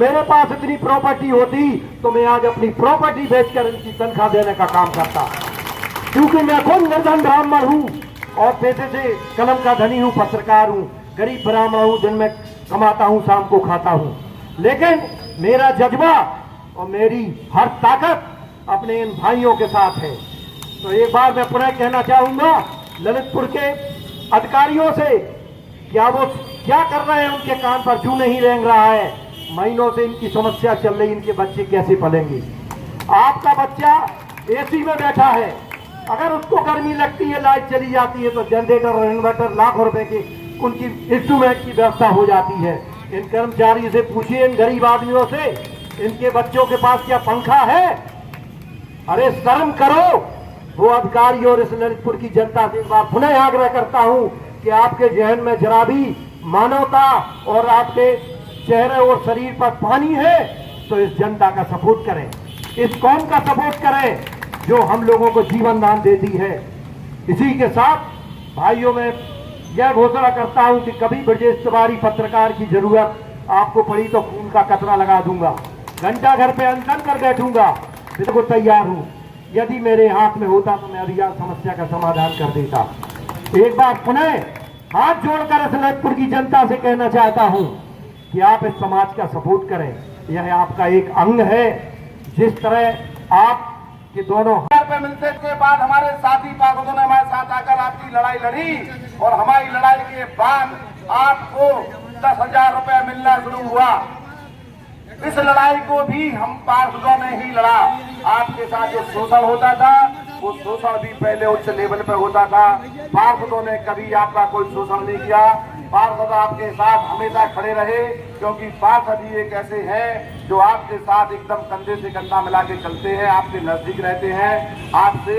मेरे पास इतनी प्रॉपर्टी होती तो मैं आज अपनी प्रॉपर्टी बेचकर इनकी तनख्वाह देने का काम करता, क्योंकि मैं खुद निर्धन ब्राह्मण हूँ और पैसे से कलम का धनी हूँ, पत्रकार हूँ, गरीब ब्राह्मण हूँ, दिन में कमाता हूँ, शाम को खाता हूँ। लेकिन मेरा जज्बा और मेरी हर ताकत अपने इन भाइयों के साथ है। तो एक बार मैं पुनः कहना चाहूंगा ललितपुर के अधिकारियों से, क्या वो क्या कर रहे हैं, उनके कान पर जू नहीं रेंग रहा है। महीनों से इनकी समस्या चल रही, इनके बच्चे कैसे पलेंगे। आपका बच्चा एसी में बैठा है, अगर उसको गर्मी लगती है, लाइट चली जाती है, तो जनरेटर और इन्वर्टर लाखों रुपए की उनकी इंस्ट्रूमेंट की व्यवस्था हो जाती है। इन कर्मचारी से पूछिए, इन गरीब आदमियों से, इनके बच्चों के पास क्या पंखा है? अरे शर्म करो। वो अधिकारी और इस ललितपुर की जनता से एक बार पुनः आग्रह करता हूं कि आपके जहन में जरा भी मानवता और आपके चेहरे और शरीर पर पानी है तो इस जनता का सपोर्ट करें, इस कौम का सपोर्ट करें जो हम लोगों को जीवन दान देती है। इसी के साथ भाइयों में यह घोषणा करता हूं कि कभी ब्रजेश तिवारी पत्रकार की जरूरत आपको पड़ी तो खून का कतरा लगा दूंगा, घंटा घर पे अनशन कर बैठूंगा, बिल्कुल तैयार हूं। यदि मेरे हाथ में होता तो मैं अभियान समस्या का समाधान कर देता। एक बार पुनः हाथ जोड़कर इस ललितपुर की जनता से कहना चाहता हूं कि आप इस समाज का सपोर्ट करें, यह आपका एक अंग है। जिस तरह आप कि दोनों पे मिलते के बाद हमारे साथी पार्षदों ने हमारे साथ आकर आपकी लड़ाई लड़ी और हमारी लड़ाई के बाद आपको 10,000 रुपए मिलना शुरू हुआ। इस लड़ाई को भी हम पार्षदों ने ही लड़ा। आपके साथ जो शोषण होता था वो शोषण भी पहले उच्च लेवल पे होता था। पार्षदों ने कभी आपका कोई शोषण नहीं किया। पार्षद आपके साथ हमेशा खड़े रहे, क्योंकि पार्षद ही एक ऐसे हैं जो आपके साथ एकदम कंधे से कंधा मिला के चलते हैं, आपके नजदीक रहते हैं, आपसे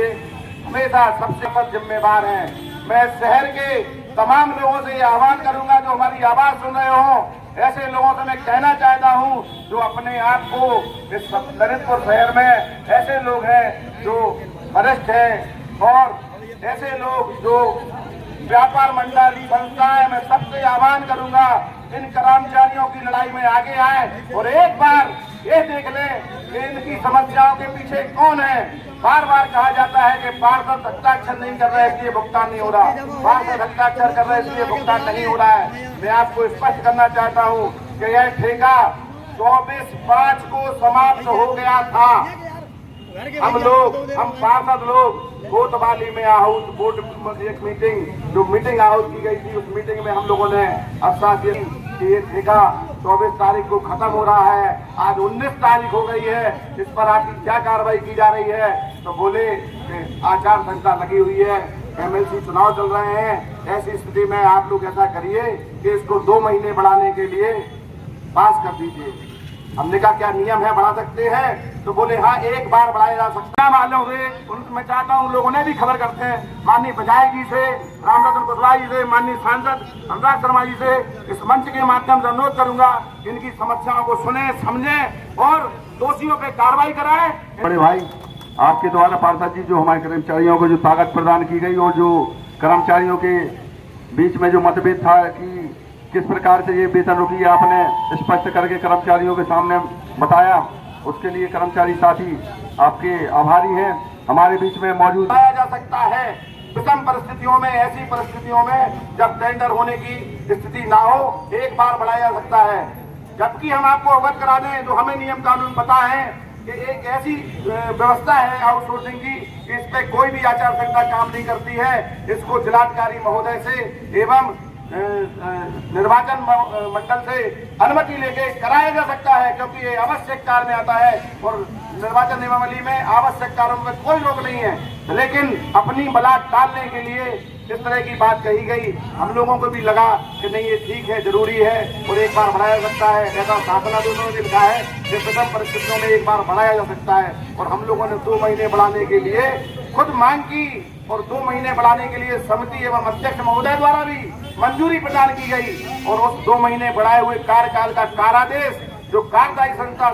हमेशा सबसे जिम्मेवार हैं। मैं शहर के तमाम लोगों से ये आह्वान करूंगा जो हमारी आवाज सुन रहे हो, ऐसे लोगों से मैं कहना चाहता हूं जो अपने आप को इस ललितपुर शहर में ऐसे लोग हैं जो वरिष्ठ हैं और ऐसे लोग जो व्यापार मंडली संस्थाएं, मैं सबसे आह्वान करूंगा इन कर्मचारियों की लड़ाई में आगे आए और एक बार ये देख लें कि इनकी समस्याओं के पीछे कौन है। बार बार कहा जाता है कि पार्षद हस्ताक्षर नहीं कर रहे इसलिए भुगतान नहीं हो रहा, पार्षद हस्ताक्षर कर रहे इसलिए भुगतान नहीं हो रहा है। मैं आपको स्पष्ट करना चाहता हूँ कि यह ठेका 24/5 को समाप्त हो गया था। हम पार्षद लोग कोतवाली में हाउस बोर्ड एक मीटिंग हाउस की गई थी, उस मीटिंग में हम लोगों ने आश्वासन कि ये ठेका 24 तारीख को खत्म हो रहा है। आज 19 तारीख हो गई है, इस पर आपकी क्या कार्रवाई की जा रही है? तो बोले कि आचार संहिता लगी हुई है, MLC चुनाव चल रहे हैं, ऐसी स्थिति में आप लोग ऐसा करिए कि इसको 2 महीने बढ़ाने के लिए पास कर दीजिए। हमने कहा क्या नियम है, बढ़ा सकते हैं? तो बोले हाँ, एक बार बढ़ाया जा सकता है। मालूम हुए मैं चाहता हूँ लोगों ने भी खबर करते हैं, माननीय विधायक जी से, रामरतन कुशवाहा जी से, माननीय सांसद अनुराग शर्मा जी से इस मंच के माध्यम से अनुरोध करूंगा इनकी समस्याओं को सुने, समझे और दोषियों पे कार्रवाई कराएं। बड़े भाई, आपके द्वारा पार्षद जी जो हमारे कर्मचारियों को जो ताकत प्रदान की गई और जो कर्मचारियों के बीच में जो मतभेद था कि किस प्रकार से ये वेतन रुकी, आपने स्पष्ट करके कर्मचारियों के सामने बताया, उसके लिए कर्मचारी साथी आपके आभारी हैं। हमारे बीच में मौजूद पाया जा सकता है विषम परिस्थितियों में, ऐसी परिस्थितियों में जब टेंडर होने की स्थिति ना हो, एक बार बढ़ाया जा सकता है। जबकि हम आपको अवगत करा दें, जो हमें नियम कानून पता है कि एक ऐसी व्यवस्था है आउटसोर्सिंग की, इस पे कोई भी आचार संहिता काम नहीं करती है। इसको जिलाधिकारी महोदय से एवं निर्वाचन मंडल से अनुमति लेके कराया जा सकता है, क्योंकि ये आवश्यक कार्य में आता है और निर्वाचन नियमावली में आवश्यक कार्यों में कोई रोक नहीं है। लेकिं अपनी बला टालने के लिए इस तरह की बात कही गई, हम लोगों को भी लगा कि नहीं ये ठीक है, जरूरी है और एक बार बढ़ाया जा सकता है। ऐसा शासना दोनों ने लिखा है कि विषम परिस्थितियों में एक बार बढ़ाया जा सकता है और हम लोगों ने 2 महीने बढ़ाने के लिए खुद मांग की और 2 महीने बढ़ाने के लिए समिति एवं अध्यक्ष महोदय द्वारा भी मंजूरी प्रदान की गई और उस 2 महीने बढ़ाए हुए कार्यकाल का कारादेश जो कार्यदायी संस्था